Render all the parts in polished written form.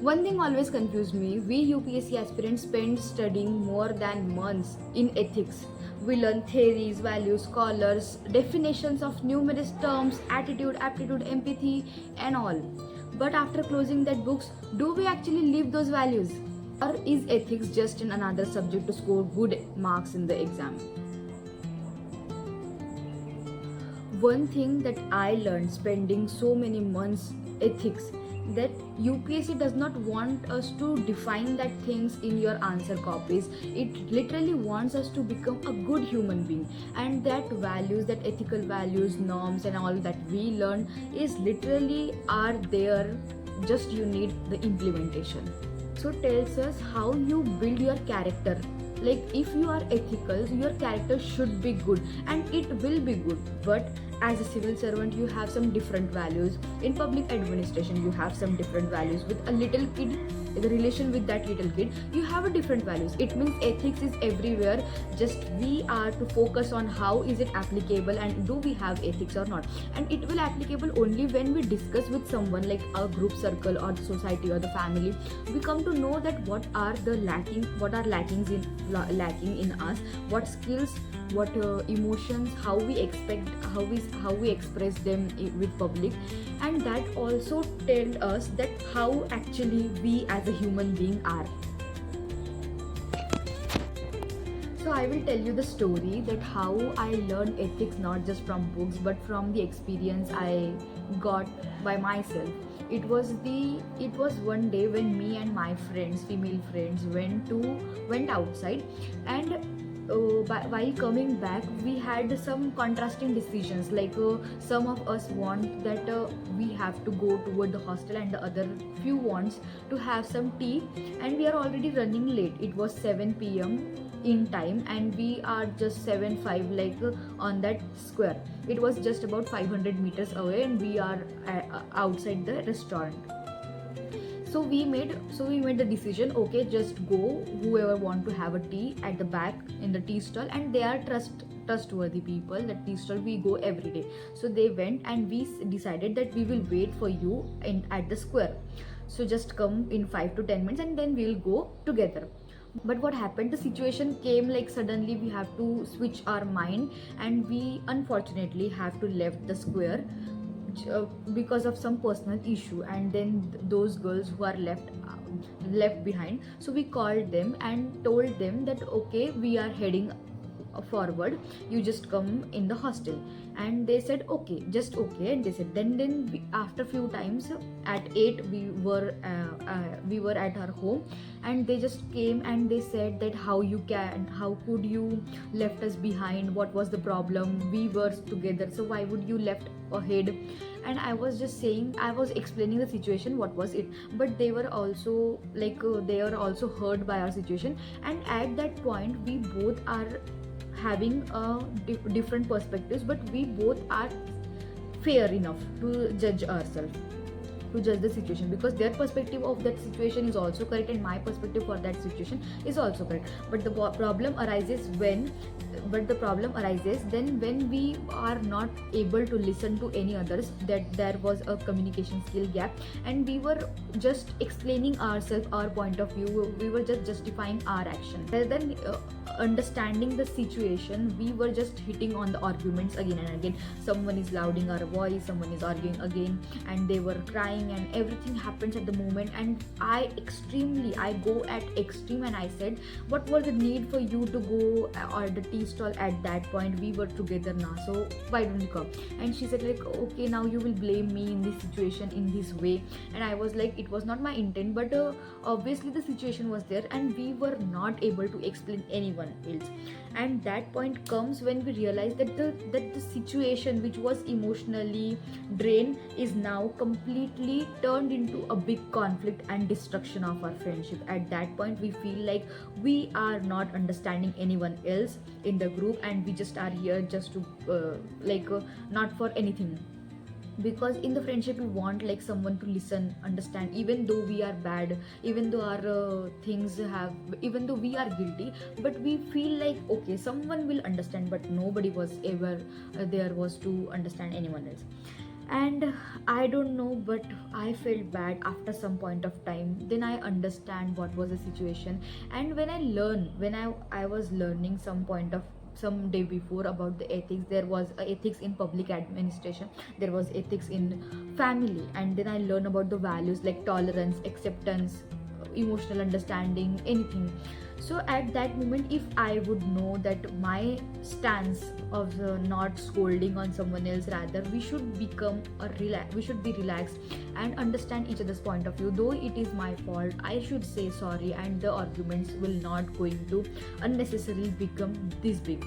One thing always confused me. We UPSC aspirants spend studying more than months in ethics. We learn theories, values, scholars, definitions of numerous terms, attitude, aptitude, empathy, and all. But after closing that books, do we actually live those values? Or is ethics just in another subject to score good marks in the exam? One thing that I learned spending so many months ethics, that UPSC does not want us to define that things in your answer copies. It literally wants us to become a good human being, and that values, that ethical values, norms, and all that we learn is literally are there. Just you need the implementation. So tells us how you build your character. Like if you are ethical, your character should be good, and it will be good. But as a civil servant, you have some different values. In public administration, you have some different values. With a little kid, the relation with that little kid, you have a different values. It means ethics is everywhere. Just we are to focus on how is it applicable and do we have ethics or not. And it will applicable only when we discuss with someone like a group circle or the society or the family. We come to know that what are lacking in us, what skills, what emotions, how we expect, how we express them with public. And that also tell us that how actually we as a human being are. So I will tell you the story that how I learned ethics, not just from books but from the experience I got by myself. It was one day when me and my friends, female friends, went outside, and while coming back we had some contrasting decisions. Like some of us want that we have to go toward the hostel, and the other few wants to have some tea, and we are already running late. It was 7 p.m. in time, and we are just 7:05 like on that square. It was just about 500 meters away, and we are outside the restaurant. So we made the decision, okay, just go, whoever want to have a tea at the back in the tea stall, and they are trustworthy people. That tea stall we go every day. So they went, and we decided that we will wait for you at the square. So just come in 5 to 10 minutes, and then we'll go together. But what happened, the situation came like suddenly. We have to switch our mind, and we unfortunately have to left the square because of some personal issue. And then those girls who are left behind, so we called them and told them that okay, we are heading forward, you just come in the hostel. And they said okay, just okay. And they said then after few times at 8 we were at our home, and they just came and they said that how could you left us behind, what was the problem, we were together, so why would you left ahead. And I was just saying, I was explaining the situation, what was it. But they were also they were also hurt by our situation. And at that point we both are having different perspectives, but we both are fair enough to judge ourselves, to judge the situation, because their perspective of that situation is also correct, and my perspective for that situation is also correct. But the problem arises then when we are not able to listen to any others, that there was a communication skill gap, and we were just explaining ourselves, our point of view, we were just justifying our action rather than understanding the situation. We were just hitting on the arguments again and again. Someone is louding our voice, someone is arguing again, and they were crying, and everything happens at the moment. And I go at extreme, and I said, what was the need for you to go or the tea stall at that point? We were together now, so why don't you come? And she said like, okay, now you will blame me in this situation in this way. And I was like, it was not my intent, but obviously the situation was there, and we were not able to explain anyone else. And that point comes when we realize that the situation which was emotionally drained is now completely turned into a big conflict and destruction of our friendship. At that point we feel like we are not understanding anyone else in the group, and we just are here just to not for anything. Because in the friendship we want like someone to listen, understand, even though we are bad, even though our even though we are guilty, but we feel like okay, someone will understand. But nobody was ever there was to understand anyone else. And I don't know, but I felt bad after some point of time. Then I understand what was the situation. And when I was learning some point of some day before about the ethics, there was ethics in public administration, there was ethics in family, and then I learned about the values like tolerance, acceptance, emotional understanding, anything. So at that moment, if I would know that my stance of not scolding on someone else, rather we should become we should be relaxed and understand each other's point of view. Though it is my fault, I should say sorry, and the arguments will not going to unnecessarily become this big.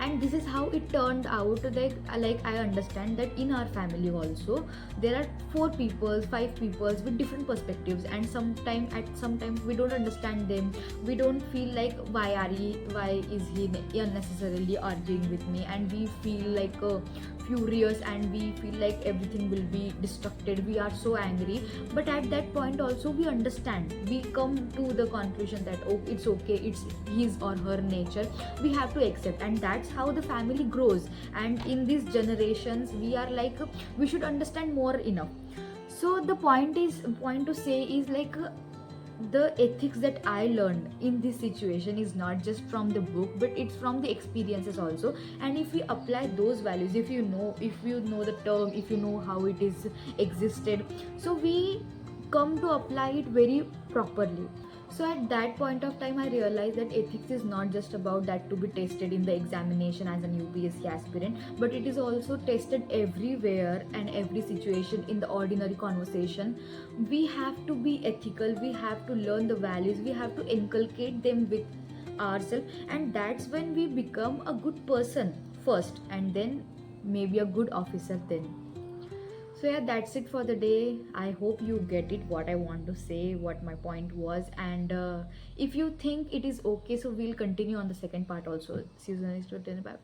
And this is how it turned out. Like I understand that in our family also there are four people, five people with different perspectives, and sometimes we don't understand them. We don't feel like why is he unnecessarily arguing with me, and we feel like furious, and we feel like everything will be destructed, we are so angry. But at that point also we understand, we come to the conclusion that, oh, it's okay, it's his or her nature, we have to accept. And that's how the family grows. And in these generations we are like, we should understand more enough. So the point to say is like, the ethics that I learned in this situation is not just from the book, but it's from the experiences also. And if we apply those values, if you know the term, if you know how it is existed, so we come to apply it very properly. So at that point of time, I realized that ethics is not just about that to be tested in the examination as an UPSC aspirant, but it is also tested everywhere and every situation in the ordinary conversation. We have to be ethical, we have to learn the values, we have to inculcate them with ourselves, and that's when we become a good person first, and then maybe a good officer then. So yeah, that's it for the day. I hope you get it, what I want to say, what my point was. And if you think it is okay, so we'll continue on the second part also. See you next time. Bye.